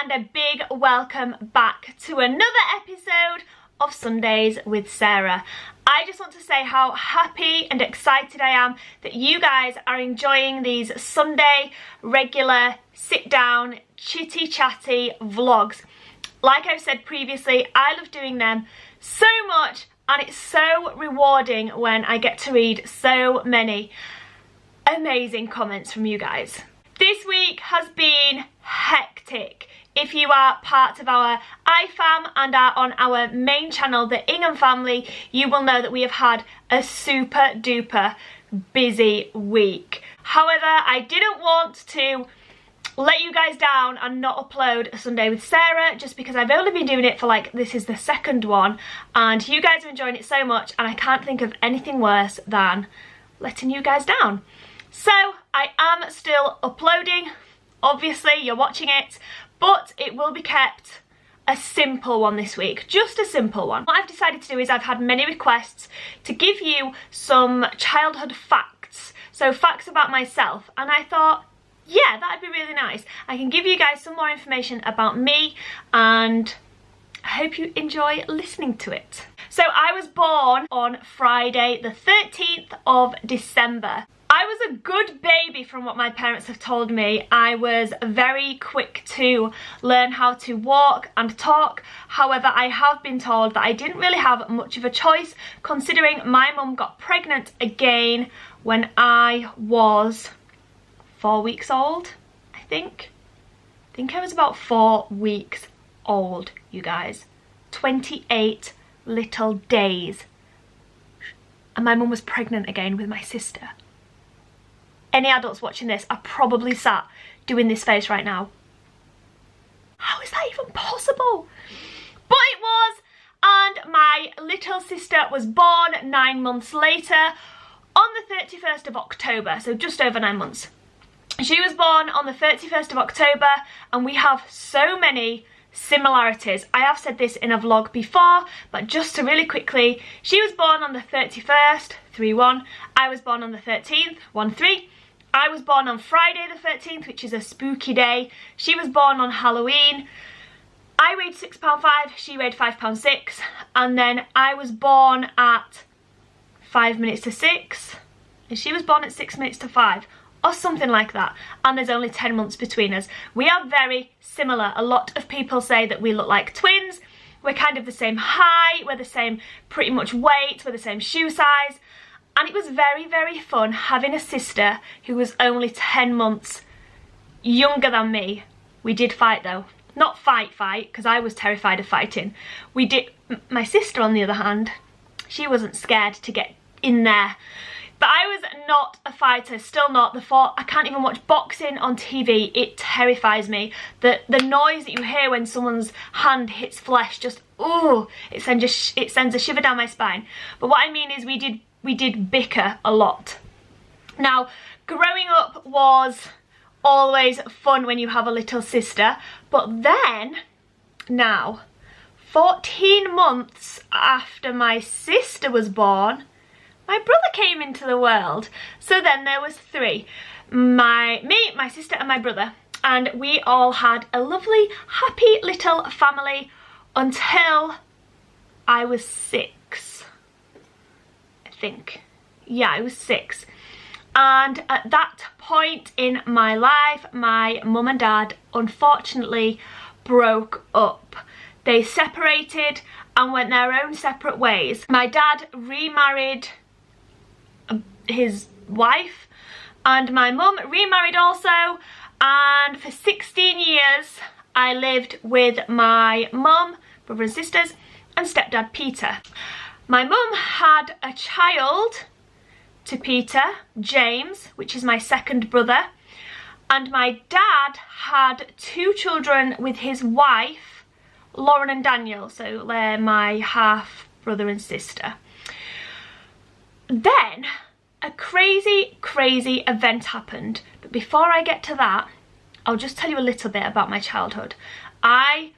and a big welcome back to another episode of Sundays with Sarah. I just want to say how happy and excited I am that you guys are enjoying these Sunday regular sit down chitty chatty vlogs. Like I've said previously, I love doing them so much, and it's so rewarding when I get to read so many amazing comments from you guys. This week has been hectic. If you are part of our IFAM and are on our main channel, the Ingham family, you will know that we have had a super duper busy week. However, I didn't want to let you guys down and not upload a Sunday with Sarah, just because I've only been doing it for this is the second one, and you guys are enjoying it so much, and I can't think of anything worse than letting you guys down. So I am still uploading. Obviously you're watching it, but it will be kept a simple one this week, just a simple one. What I've decided to do is I've had many requests to give you some childhood facts, so facts about myself, and I thought, yeah, that'd be really nice. I can give you guys some more information about me, and I hope you enjoy listening to it. So I was born on Friday the 13th of December. I was a good baby from what my parents have told me. I was very quick to learn how to walk and talk. However, I have been told that I didn't really have much of a choice, considering my mum got pregnant again when I was 4 weeks old, I think. I think I was about 4 weeks old, you guys. 28 little days. And my mum was pregnant again with my sister. Any adults watching this are probably sat doing this face right now. How is that even possible? But it was, and my little sister was born 9 months later on the 31st of October, so just over 9 months. She was born on the 31st of October, and we have so many similarities. I have said this in a vlog before, but just to really quickly, she was born on the 31st, 3-1. I was born on the 13th, 1-3. I was born on Friday the 13th, which is a spooky day. She was born on Halloween. I weighed £6.5, she weighed £5.6, and then I was born at 5 minutes to 6, and she was born at 6 minutes to 5, or something like that, and there's only 10 months between us. We are very similar. A lot of people say that we look like twins. We're kind of the same height, we're the same pretty much weight, we're the same shoe size. And it was very, very fun having a sister who was only 10 months younger than me. We did fight though. Not fight, because I was terrified of fighting. We did. My sister, on the other hand, she wasn't scared to get in there. But I was not a fighter, still not. I can't even watch boxing on TV. It terrifies me. The noise that you hear when someone's hand hits flesh, just, ooh, it sends a shiver down my spine. But what I mean is we did bicker a lot. Now, growing up was always fun when you have a little sister, but then, now, 14 months after my sister was born, my brother came into the world. So then there was 3. Me, my sister and my brother, and we all had a lovely, happy little family until I was 6. Think. Yeah, I was 6, and at that point in my life my mum and dad unfortunately broke up. They separated and went their own separate ways. My dad remarried his wife, and my mum remarried also, and for 16 years I lived with my mum, brother and sisters, and stepdad Peter. My mum had a child to Peter, James, which is my second brother, and my dad had 2 children with his wife, Lauren and Daniel, so they're my half brother and sister. Then a crazy, crazy event happened, but before I get to that, I'll just tell you a little bit about my childhood. I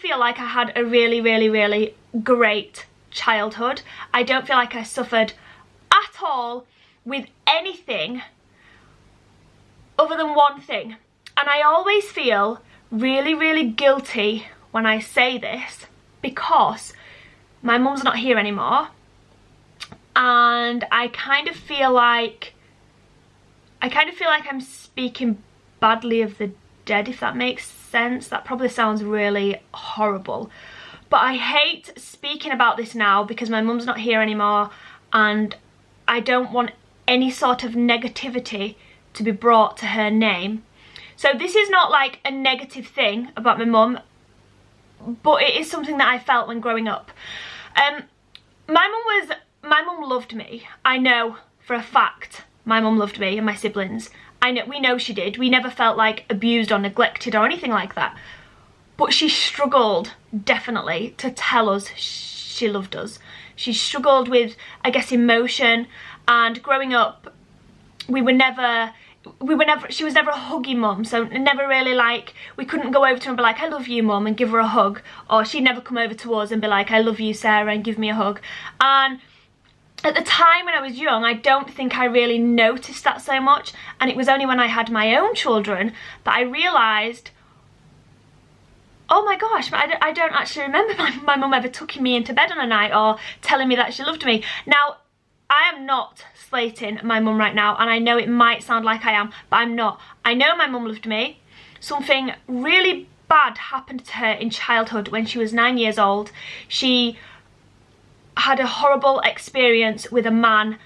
feel like I had a really, really, really great childhood. I don't feel like I suffered at all with anything other than one thing, and I always feel really, really guilty when I say this because my mum's not here anymore, and I kind of feel like I'm speaking badly of the dead, if that makes sense. That probably sounds really horrible, but I hate speaking about this now because my mum's not here anymore, and I don't want any sort of negativity to be brought to her name. So this is not like a negative thing about my mum, but it is something that I felt when growing up. My mum loved me. I know for a fact my mum loved me and my siblings. We know she did. We never felt like abused or neglected or anything like that. But she struggled, definitely, to tell us she loved us. She struggled with, I guess, emotion, and growing up, she was never a huggy mum, so never really like, we couldn't go over to her and be like, I love you, mum, and give her a hug, or she'd never come over to us and be like, I love you, Sarah, and give me a hug. And at the time when I was young, I don't think I really noticed that so much, and it was only when I had my own children that I realised, oh my gosh, I don't actually remember my mum ever tucking me into bed on a night or telling me that she loved me. Now, I am not slating my mum right now, and I know it might sound like I am, but I'm not. I know my mum loved me. Something really bad happened to her in childhood when she was 9 years old. She had a horrible experience with a man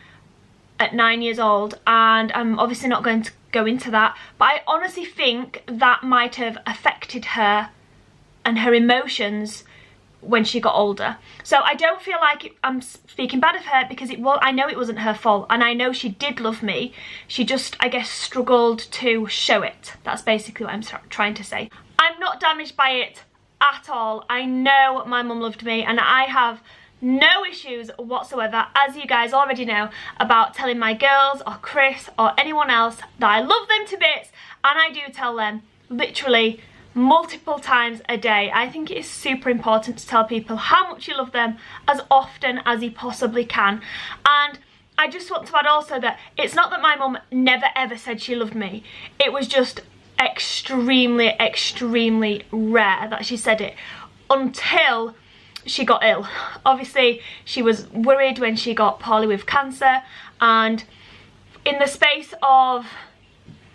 at 9 years old, and I'm obviously not going to go into that, but I honestly think that might have affected her and her emotions when she got older. So I don't feel like I'm speaking bad of her, because I know it wasn't her fault, and I know she did love me. She just, I guess, struggled to show it. That's basically what I'm trying to say. I'm not damaged by it at all. I know my mum loved me, and I have no issues whatsoever, as you guys already know, about telling my girls or Chris or anyone else that I love them to bits, and I do tell them literally multiple times a day. I think it is super important to tell people how much you love them as often as you possibly can. And I just want to add also that it's not that my mum never ever said she loved me. It was just extremely, extremely rare that she said it until she got ill. Obviously, she was worried when she got poorly with cancer, and in the space of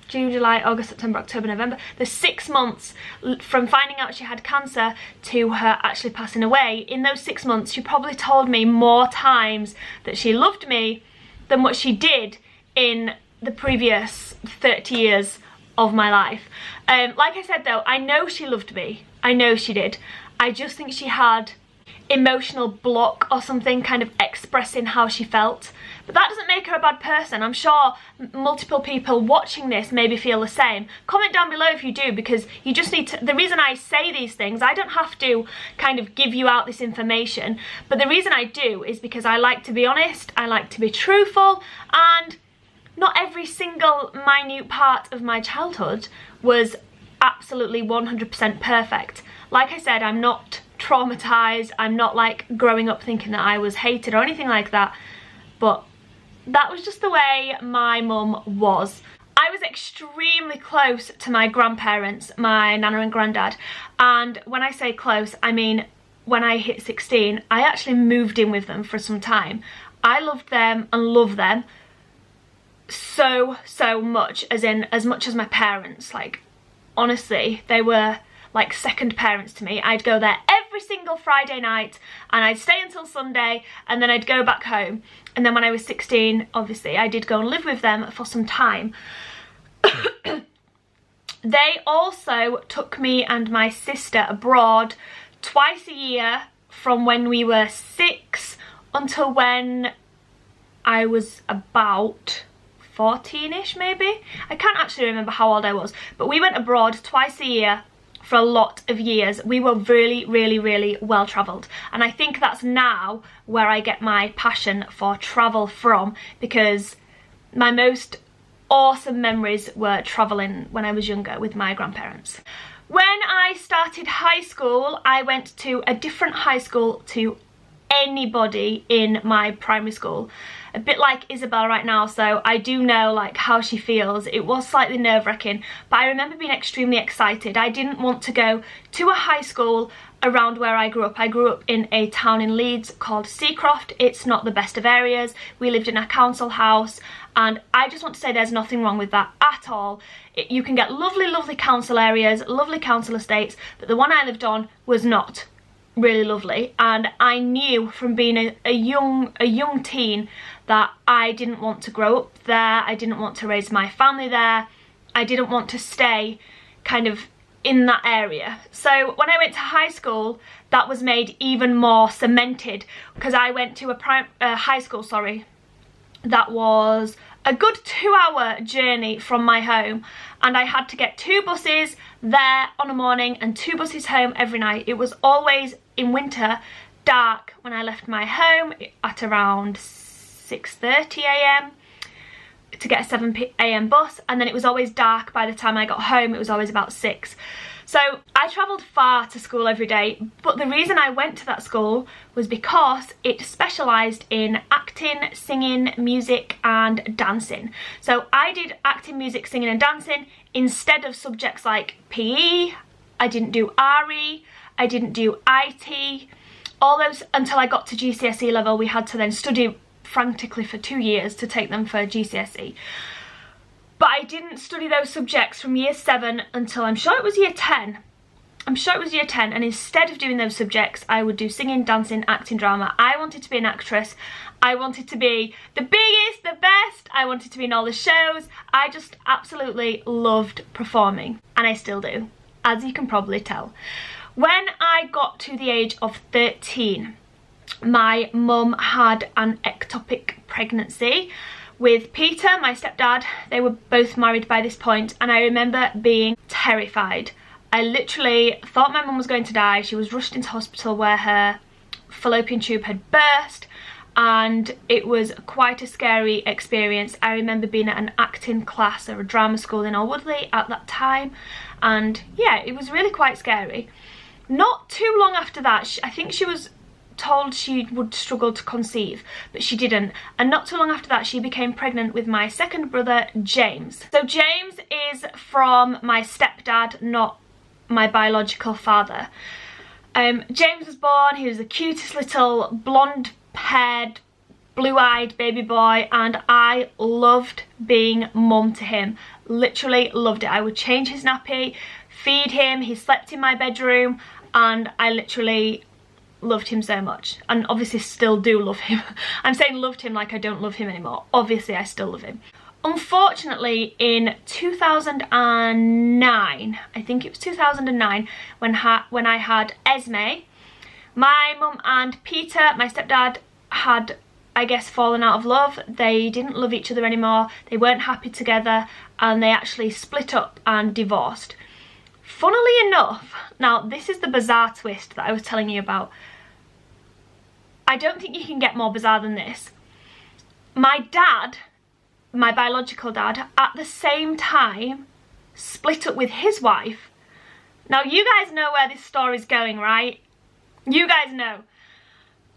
June, July, August, September, October, November, the 6 months from finding out she had cancer to her actually passing away, in those 6 months she probably told me more times that she loved me than what she did in the previous 30 years of my life. Like I said though, I know she loved me. I know she did. I just think she had emotional block or something, kind of expressing how she felt. But that doesn't make her a bad person. I'm sure multiple people watching this maybe feel the same. Comment down below if you do, because you just need to, the reason I say these things, I don't have to kind of give you out this information, but the reason I do is because I like to be honest, I like to be truthful, and not every single minute part of my childhood was absolutely 100% perfect. Like I said, I'm not traumatized, I'm not like growing up thinking that I was hated or anything like that, but that was just the way my mum was. I was extremely close to my grandparents, my nana and granddad, and when I say close, I mean when I hit 16, I actually moved in with them for some time. I loved them and love them so much, as much as my parents. Like, honestly, they were like second parents to me. I'd go there every single Friday night, and I'd stay until Sunday, and then I'd go back home. And then when I was 16, obviously, I did go and live with them for some time. They also took me and my sister abroad twice a year from when we were 6 until when I was about 14-ish maybe. I can't actually remember how old I was, but we went abroad twice a year for a lot of years. We were really well travelled, and I think that's now where I get my passion for travel from, because my most awesome memories were travelling when I was younger with my grandparents. When I started high school, I went to a different high school to anybody in my primary school. a bit like Isabel right now, so I do know like how she feels. It was slightly nerve-wracking, but I remember being extremely excited. I didn't want to go to a high school around where I grew up. I grew up in a town in Leeds called Seacroft. It's not the best of areas. We lived in a council house, and I just want to say there's nothing wrong with that at all. You can get lovely council areas, lovely council estates, but the one I lived on was not really lovely, and I knew from being a young teen that I didn't want to grow up there. I didn't want to raise my family there. I didn't want to stay kind of in that area. So when I went to high school, that was made even more cemented, because I went to a high school, sorry, that was a good 2-hour journey from my home, and I had to get 2 buses there on a morning and 2 buses home every night. It was always, in winter, dark when I left my home at around 6:30 a.m. to get a 7 a.m. bus, and then it was always dark by the time I got home. It was always about 6. So I travelled far to school every day, but the reason I went to that school was because it specialised in acting, singing, music and dancing. So I did acting, music, singing and dancing instead of subjects like PE. I didn't do RE, I didn't do IT, all those until I got to GCSE level. We had to then study frantically for 2 years to take them for GCSE. But I didn't study those subjects from year 7 until I'm sure it was year 10. I'm sure it was year 10, and instead of doing those subjects, I would do singing, dancing, acting, drama. I wanted to be an actress. I wanted to be the biggest, the best. I wanted to be in all the shows. I just absolutely loved performing, and I still do, as you can probably tell. When I got to the age of 13, my mum had an ectopic pregnancy with Peter, my stepdad. They were both married by this point, and I remember being terrified. I literally thought my mum was going to die. She was rushed into hospital where her fallopian tube had burst, and it was quite a scary experience. I remember being at an acting class or a drama school in Alwoodley at that time, and yeah, it was really quite scary. Not too long after that, I think she was told she would struggle to conceive, but she didn't, and not too long after that she became pregnant with my second brother, James. So James is from my stepdad, not my biological father. James was born, he was the cutest little blonde haired, blue-eyed baby boy, and I loved being mum to him. Literally loved it. I would change his nappy, feed him, he slept in my bedroom, and I literally loved him so much, and obviously still do love him. I'm saying loved him like I don't love him anymore. Obviously I still love him. Unfortunately, in 2009, I think it was 2009, when I had Esme, my mum and Peter, my stepdad, had, I guess, fallen out of love. They didn't love each other anymore. They weren't happy together, and they actually split up and divorced. Funnily enough, now this is the bizarre twist that I was telling you about. I don't think you can get more bizarre than this. My dad, my biological dad, at the same time split up with his wife. Now you guys know where this story's going, right? You guys know.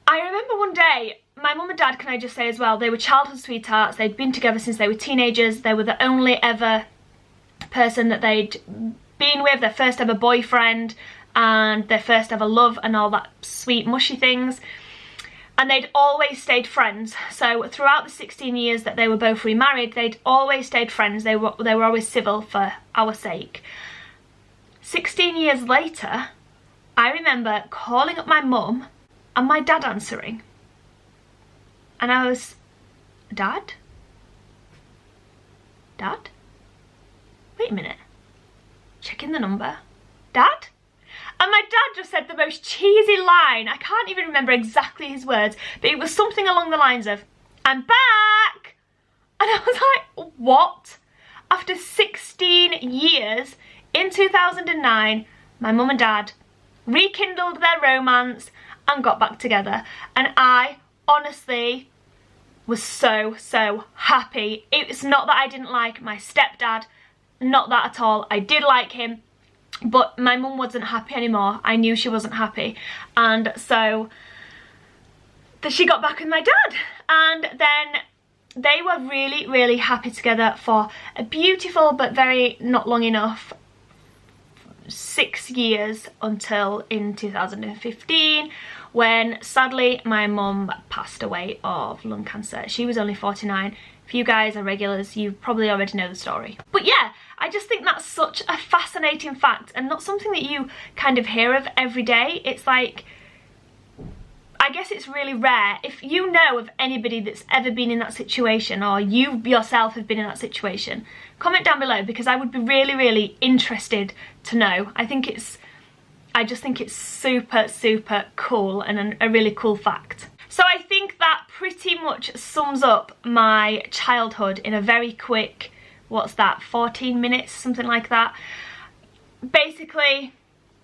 I remember one day, my mum and dad, can I just say as well, they were childhood sweethearts. They'd been together since they were teenagers. They were the only ever person that they'd been with, their first ever boyfriend and their first ever love and all that sweet mushy things, and they'd always stayed friends. So throughout the 16 years that they were both remarried, they'd always stayed friends. They were always civil for our sake. 16 years later, I remember calling up my mum and my dad answering, and I was, Dad? Dad? Wait a minute. Checking the number. Dad? And my dad just said the most cheesy line. I can't even remember exactly his words, but it was something along the lines of, I'm back! And I was like, what? After 16 years, in 2009, my mum and dad rekindled their romance and got back together. And I honestly was so happy. It's not that I didn't like my stepdad, not that at all. I did like him, but my mum wasn't happy anymore. I knew she wasn't happy, and so that she got back with my dad, and then they were really, really happy together for a beautiful but very not long enough 6 years, until in 2015 when sadly my mum passed away of lung cancer. She was only 49. If you guys are regulars, you probably already know the story. But yeah, I just think that's such a fascinating fact, and not something that you kind of hear of every day. It's like, I guess it's really rare. If you know of anybody that's ever been in that situation, or you yourself have been in that situation, comment down below, because I would be really, really interested to know. I just think it's super, super cool, and a really cool fact. So I think that pretty much sums up my childhood in a very quick, what's that, 14 minutes, something like that. Basically,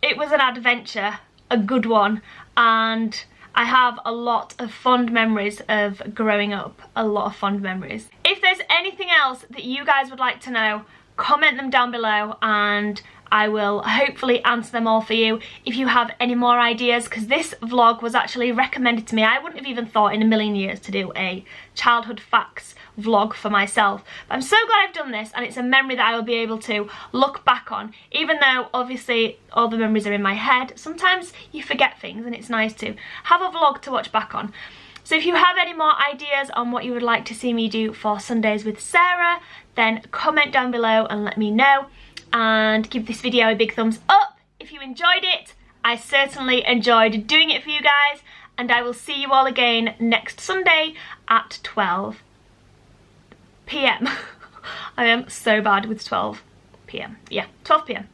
it was an adventure, a good one, and I have a lot of fond memories of growing up, a lot of fond memories. If there's anything else that you guys would like to know, comment them down below and I will hopefully answer them all for you. If you have any more ideas, because this vlog was actually recommended to me. I wouldn't have even thought in a million years to do a childhood facts vlog for myself. But I'm so glad I've done this, and it's a memory that I will be able to look back on. Even though obviously all the memories are in my head, sometimes you forget things and it's nice to have a vlog to watch back on. So if you have any more ideas on what you would like to see me do for Sundays with Sarah, then comment down below and let me know. And give this video a big thumbs up if you enjoyed it. I certainly enjoyed doing it for you guys, and I will see you all again next Sunday at 12 PM. I am so bad with 12 PM. Yeah, 12 PM.